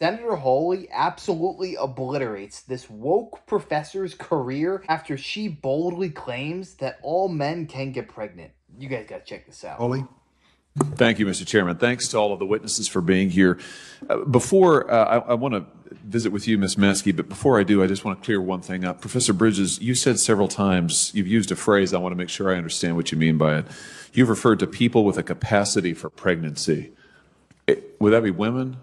Senator Hawley absolutely obliterates this woke professor's career after she boldly claims that all men can get pregnant. You guys gotta check this out. Hawley? Thank you, Mr. Chairman. Thanks to all of the witnesses for being here. I want to visit with you, Ms. Maskey, but before I do, I just want to clear one thing up. Professor Bridges, you said several times, you've used a phrase, I want to make sure I understand what you mean by it. You've referred to people with a capacity for pregnancy. Would that be women?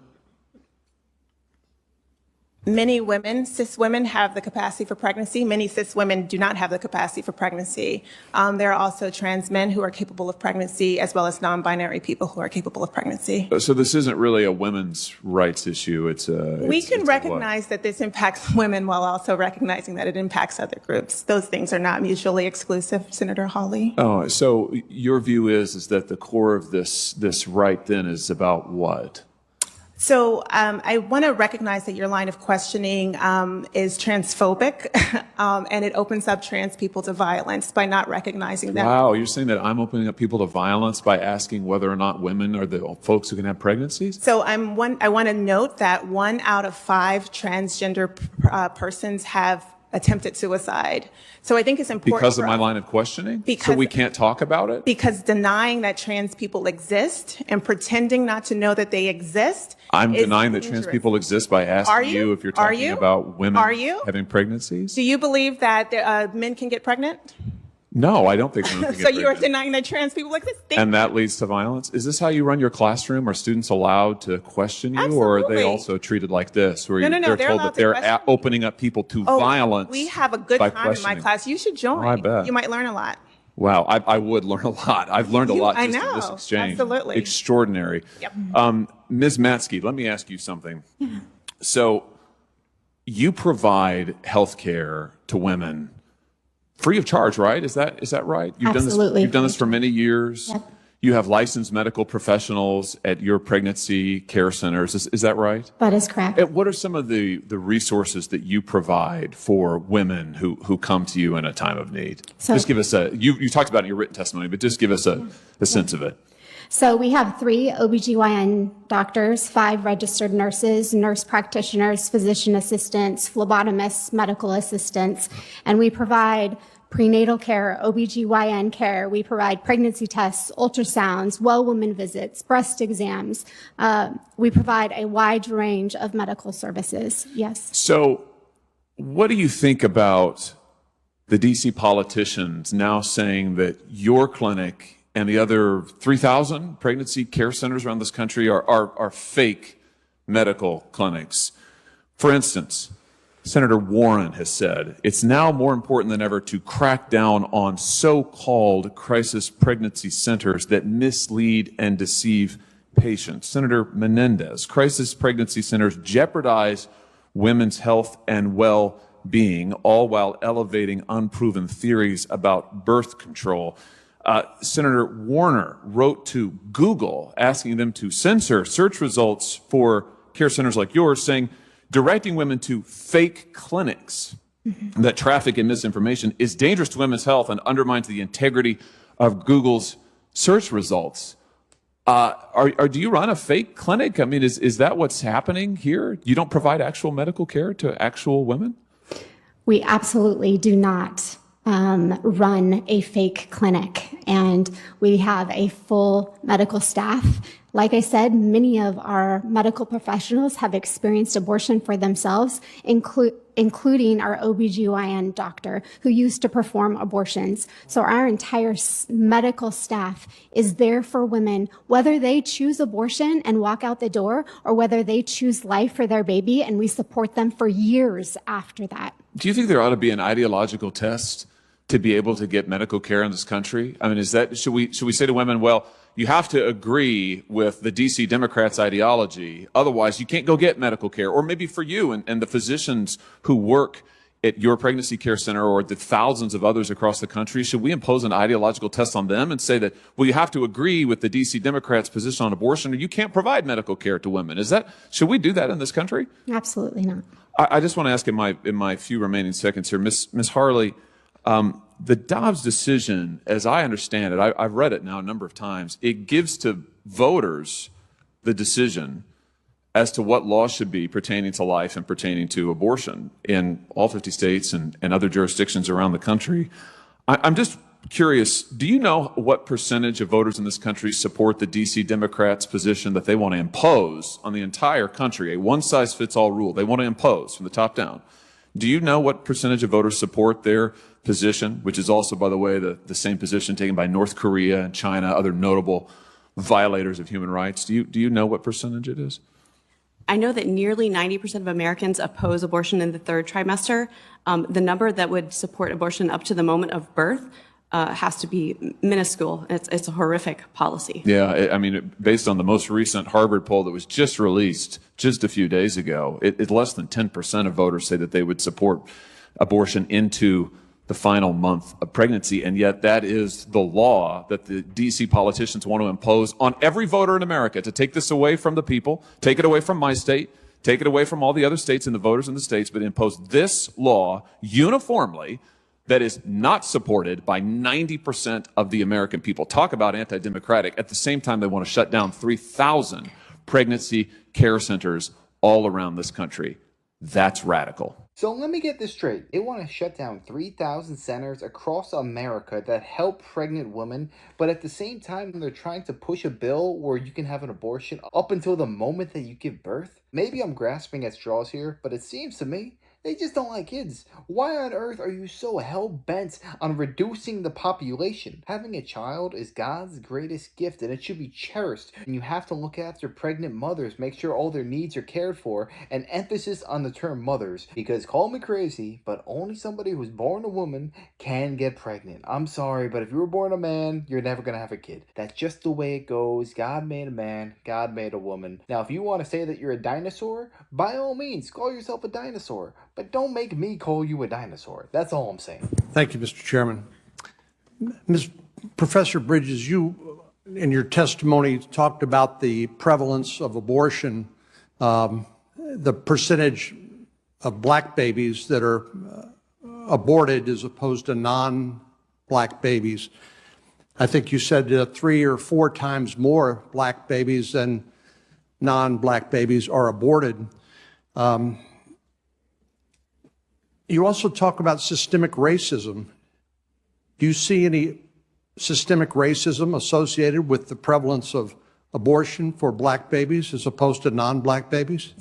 Many women, cis women, have the capacity for pregnancy. Many cis women do not have the capacity for pregnancy. There are also trans men who are capable of pregnancy, as well as non-binary people who are capable of pregnancy. So this isn't really a women's rights issue. We can recognize that this impacts women while also recognizing that it impacts other groups. Those things are not mutually exclusive, Senator Hawley. Oh, so your view is that the core of this right then is about what? So I want to recognize that your line of questioning is transphobic, and it opens up trans people to violence by not recognizing that. Wow, you're saying that I'm opening up people to violence by asking whether or not women are the folks who can have pregnancies? So I want to note that 1 out of 5 transgender persons have attempted suicide. So I think it's important because of my line of questioning? So we can't talk about it? Because denying that trans people exist and pretending not to know that they exist. I'm denying that trans people exist by asking you if you're talking about women having pregnancies? Do you believe that men can get pregnant? No, I don't think women can get So pregnant. you are denying that trans people exist? And that leads to violence? Is this how you run your classroom? Are students allowed to question you? Absolutely. Or are they also treated like this, where No, they're told that they're opening up people to violence? We have a good time in my class. You should join. Oh, I bet. You might learn a lot. Wow, I would learn a lot. I've learned a lot just in this exchange. Absolutely. Extraordinary. Yep. Ms. Matsky, let me ask you something. So you provide health care to women free of charge, right? Is that right? Absolutely. You've done this for many years. Yep. You have licensed medical professionals at your pregnancy care centers. Is that right? That is correct. What are some of the resources that you provide for women who come to you in a time of need? So, just give us you talked about it in your written testimony, but just give us a sense of it. So we have 3 OBGYN doctors, 5 registered nurses, nurse practitioners, physician assistants, phlebotomists, medical assistants, and we provide prenatal care, OBGYN care. We provide pregnancy tests, ultrasounds, well woman visits, breast exams. We provide a wide range of medical services. Yes. So what do you think about the DC politicians now saying that your clinic and the other 3,000 pregnancy care centers around this country are fake medical clinics? For instance, Senator Warren has said it's now more important than ever to crack down on so-called crisis pregnancy centers that mislead and deceive patients. Senator Menendez, crisis pregnancy centers jeopardize women's health and well-being, all while elevating unproven theories about birth control. Senator Warner wrote to Google asking them to censor search results for care centers like yours, saying directing women to fake clinics that traffic in misinformation is dangerous to women's health and undermines the integrity of Google's search results. Do you run a fake clinic? I mean, is that what's happening here? You don't provide actual medical care to actual women? We absolutely do not run a fake clinic, and we have a full medical staff. Like I said, many of our medical professionals have experienced abortion for themselves, including our OBGYN doctor who used to perform abortions. So our entire medical staff is there for women, whether they choose abortion and walk out the door or whether they choose life for their baby, and we support them for years after that. Do you think there ought to be an ideological test to be able to get medical care in this country? I mean, should we say to women, well, you have to agree with the DC Democrats' ideology, otherwise you can't go get medical care? Or maybe for you and the physicians who work at your pregnancy care center or the thousands of others across the country, should we impose an ideological test on them and say that, well, you have to agree with the DC Democrats' position on abortion or you can't provide medical care to women? Should we do that in this country? Absolutely not. I just want to ask in my few remaining seconds here, Ms. Hawley, the Dobbs decision, as I understand it, I've read it now a number of times, it gives to voters the decision as to what laws should be pertaining to life and pertaining to abortion in all 50 states and other jurisdictions around the country. I'm just curious, do you know what percentage of voters in this country support the D.C. Democrats' position that they want to impose on the entire country, a one-size-fits-all rule they want to impose from the top down? Do you know what percentage of voters support their position, which is also, by the way, the same position taken by North Korea and China, other notable violators of human rights? Do you know what percentage it is? I know that nearly 90% of Americans oppose abortion in the third trimester. The number that would support abortion up to the moment of birth has to be minuscule. It's a horrific policy. Yeah, I mean, based on the most recent Harvard poll that was just released just a few days ago, it's less than 10% of voters say that they would support abortion into the final month of pregnancy, and yet that is the law that the D.C. politicians want to impose on every voter in America, to take this away from the people, take it away from my state, take it away from all the other states and the voters in the states, but impose this law uniformly that is not supported by 90% of the American people. Talk about anti-democratic. At the same time, they want to shut down 3,000 pregnancy care centers all around this country. That's radical. So let me get this straight. They want to shut down 3,000 centers across America that help pregnant women, but at the same time, they're trying to push a bill where you can have an abortion up until the moment that you give birth? Maybe I'm grasping at straws here, but it seems to me they just don't like kids. Why on earth are you so hell-bent on reducing the population? Having a child is God's greatest gift, and it should be cherished. And you have to look after pregnant mothers, make sure all their needs are cared for, and emphasis on the term mothers. Because call me crazy, but only somebody who's born a woman can get pregnant. I'm sorry, but if you were born a man, you're never gonna have a kid. That's just the way it goes. God made a man, God made a woman. Now, if you want to say that you're a dinosaur, by all means, call yourself a dinosaur. But don't make me call you a dinosaur. That's all I'm saying. Thank you, Mr. Chairman. Professor Bridges, you, in your testimony, talked about the prevalence of abortion, the percentage of black babies that are aborted as opposed to non-black babies. I think you said 3 or 4 times more black babies than non-black babies are aborted. You also talk about systemic racism. Do you see any systemic racism associated with the prevalence of abortion for black babies as opposed to non-black babies?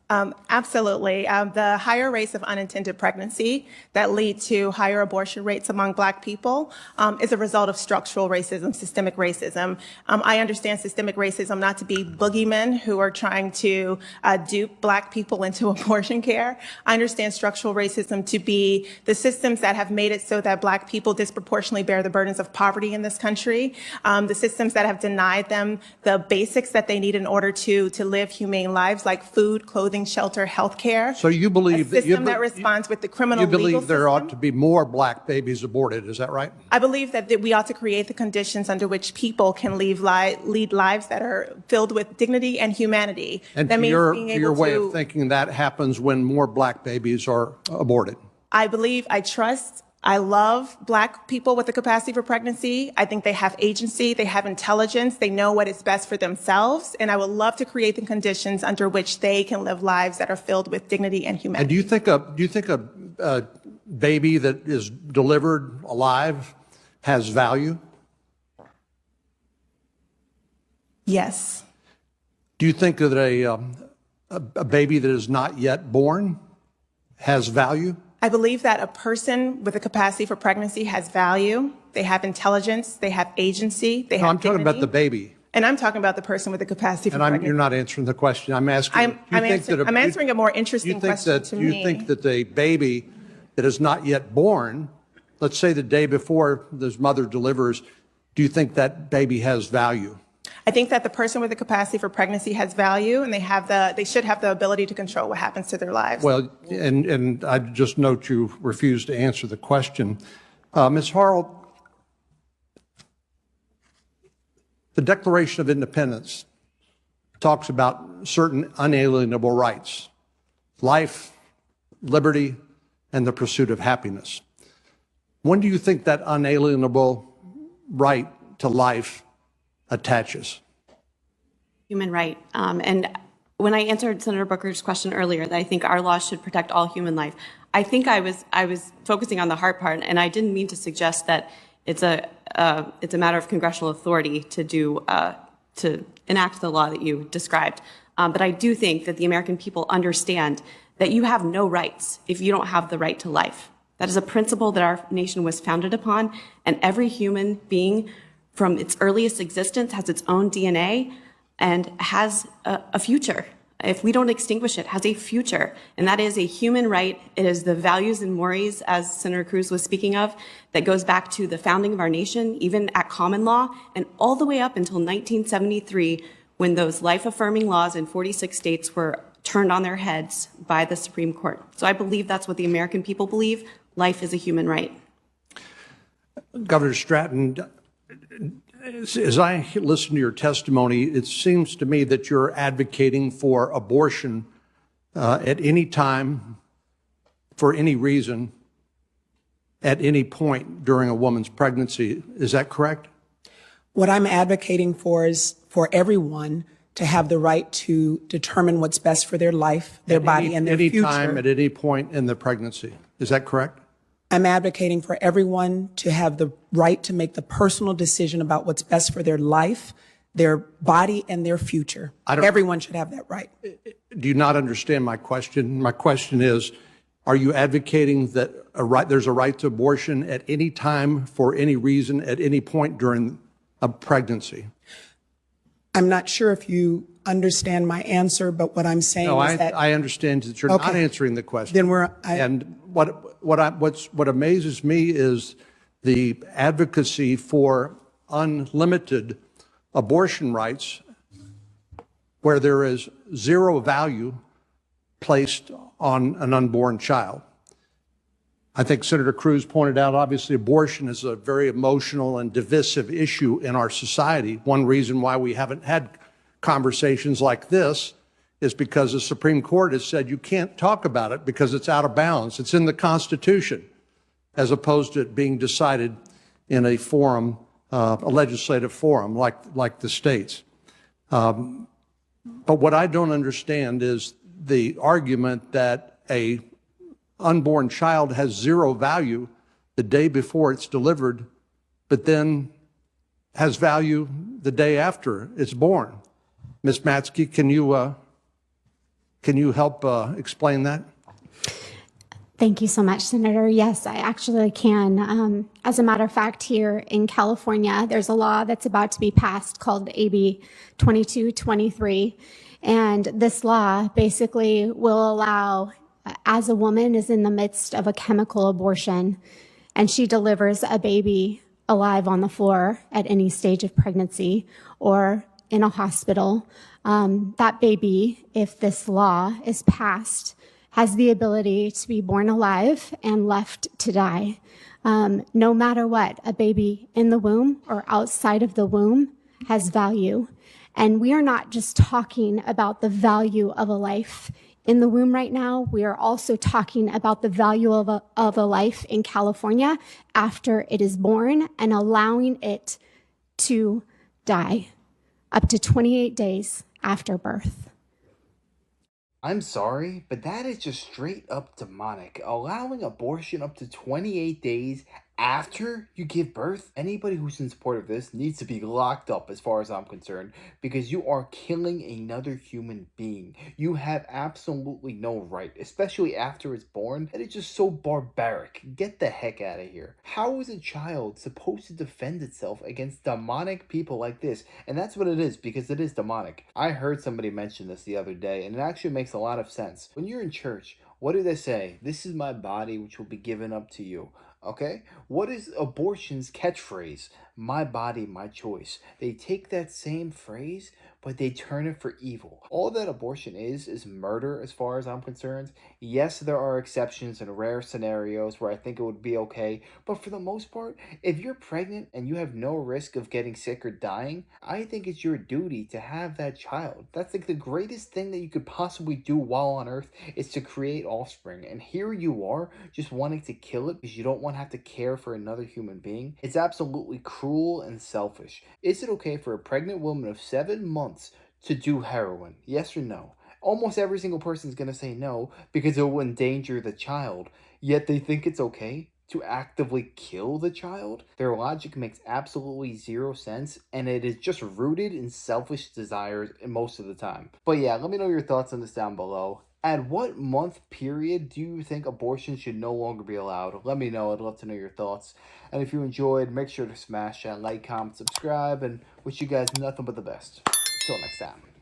Absolutely. The higher rates of unintended pregnancy that lead to higher abortion rates among Black people is a result of structural racism, systemic racism. I understand systemic racism not to be boogeymen who are trying to dupe Black people into abortion care. I understand structural racism to be the systems that have made it so that Black people disproportionately bear the burdens of poverty in this country, the systems that have denied them the basics that they need in order to live humane lives, like food, clothing, shelter, health care. So you believe a system that responds with the criminal legal system. You believe there ought to be more black babies aborted, is that right? I believe that we ought to create the conditions under which people can lead lives that are filled with dignity and humanity. And that to means being able your way to, of thinking, that happens when more black babies are aborted. I believe, I love Black people with the capacity for pregnancy. I think they have agency, they have intelligence, they know what is best for themselves, and I would love to create the conditions under which they can live lives that are filled with dignity and humanity. And do you think a baby that is delivered alive has value? Yes. Do you think that a baby that is not yet born has value? I believe that a person with a capacity for pregnancy has value. They have intelligence. They have agency. They have I'm talking dignity. about the baby. And I'm talking about the person with the capacity for pregnancy. You're not answering the question. I'm asking. I'm answering a more interesting question to me. You think that the baby that is not yet born, let's say the day before this mother delivers, do you think that baby has value? I think that the person with the capacity for pregnancy has value, and they should have the ability to control what happens to their lives. Well, and I just note you refuse to answer the question. Ms. Harrell, the Declaration of Independence talks about certain unalienable rights: life, liberty, and the pursuit of happiness. When do you think that unalienable right to life attaches? Human right. And when I answered Senator Booker's question earlier, that I think our laws should protect all human life, I think I was focusing on the heart part, and I didn't mean to suggest that it's a matter of congressional authority to enact the law that you described. But I do think that the American people understand that you have no rights if you don't have the right to life. That is a principle that our nation was founded upon, and every human being from its earliest existence has its own DNA and has a future. If we don't extinguish it, has a future. And that is a human right. It is the values and mores, as Senator Cruz was speaking of, that goes back to the founding of our nation, even at common law, and all the way up until 1973, when those life-affirming laws in 46 states were turned on their heads by the Supreme Court. So I believe that's what the American people believe. Life is a human right. Governor Stratton, as I listen to your testimony, it seems to me that you're advocating for abortion at any time, for any reason, at any point during a woman's pregnancy. Is that correct? What I'm advocating for is for everyone to have the right to determine what's best for their life, their body, and their future. Any time, at any point in the pregnancy. Is that correct? I'm advocating for everyone to have the right to make the personal decision about what's best for their life, their body, and their future. Everyone should have that right. Do you not understand my question? My question is, are you advocating that there's a right to abortion at any time, for any reason, at any point during a pregnancy? I'm not sure if you understand my answer, but what I'm saying is that I understand that you're not answering the question. Then and what amazes me is the advocacy for unlimited abortion rights, where there is zero value placed on an unborn child. I think Senator Cruz pointed out, obviously, abortion is a very emotional and divisive issue in our society. One reason why we haven't had conversations like this is because the Supreme Court has said you can't talk about it because it's out of bounds. It's in the Constitution, as opposed to it being decided in a forum, a legislative forum like the states. But what I don't understand is the argument that a unborn child has zero value the day before it's delivered, but then has value the day after it's born. Ms. Matzke, can you help explain that? Thank you so much, Senator. Yes, I actually can. As a matter of fact, here in California, there's a law that's about to be passed called AB 2223. And this law basically will allow, as a woman is in the midst of a chemical abortion and she delivers a baby alive on the floor at any stage of pregnancy or in a hospital, that baby, if this law is passed, has the ability to be born alive and left to die. No matter what, a baby in the womb or outside of the womb has value. And we are not just talking about the value of a life in the womb right now. We are also talking about the value of a life in California after it is born and allowing it to die up to 28 days after birth. I'm sorry, but that is just straight up demonic. Allowing abortion up to 28 days after you give birth? Anybody who's in support of this needs to be locked up as far as I'm concerned, because you are killing another human being. You have absolutely no right, especially after it's born. That is just so barbaric. Get the heck out of here. How is a child supposed to defend itself against demonic people like this? And that's what it is, because it is demonic. I heard somebody mention this the other day, and it actually makes a lot of sense. When you're in church, what do they say? This is my body which will be given up to you. Okay? What is abortion's catchphrase? My body, my choice. They take that same phrase, but they turn it for evil. All that abortion is murder as far as I'm concerned. Yes, there are exceptions and rare scenarios where I think it would be okay, but for the most part, if you're pregnant and you have no risk of getting sick or dying, I think it's your duty to have that child. That's like the greatest thing that you could possibly do while on earth, is to create offspring. And here you are just wanting to kill it because you don't want to have to care for another human being. It's absolutely cruel and selfish. Is it okay for a pregnant woman of 7 months to do heroin? Yes or no? almost every single person is going to say no because it will endanger the child. Yet they think it's okay to actively kill the child? Their logic makes absolutely zero sense, and it is just rooted in selfish desires most of the time. But yeah, let me know your thoughts on this down below. At what month period do you think abortion should no longer be allowed? Let me know. I'd love to know your thoughts. And if you enjoyed, make sure to smash that like, comment, subscribe, and wish you guys nothing but the best. Till next time.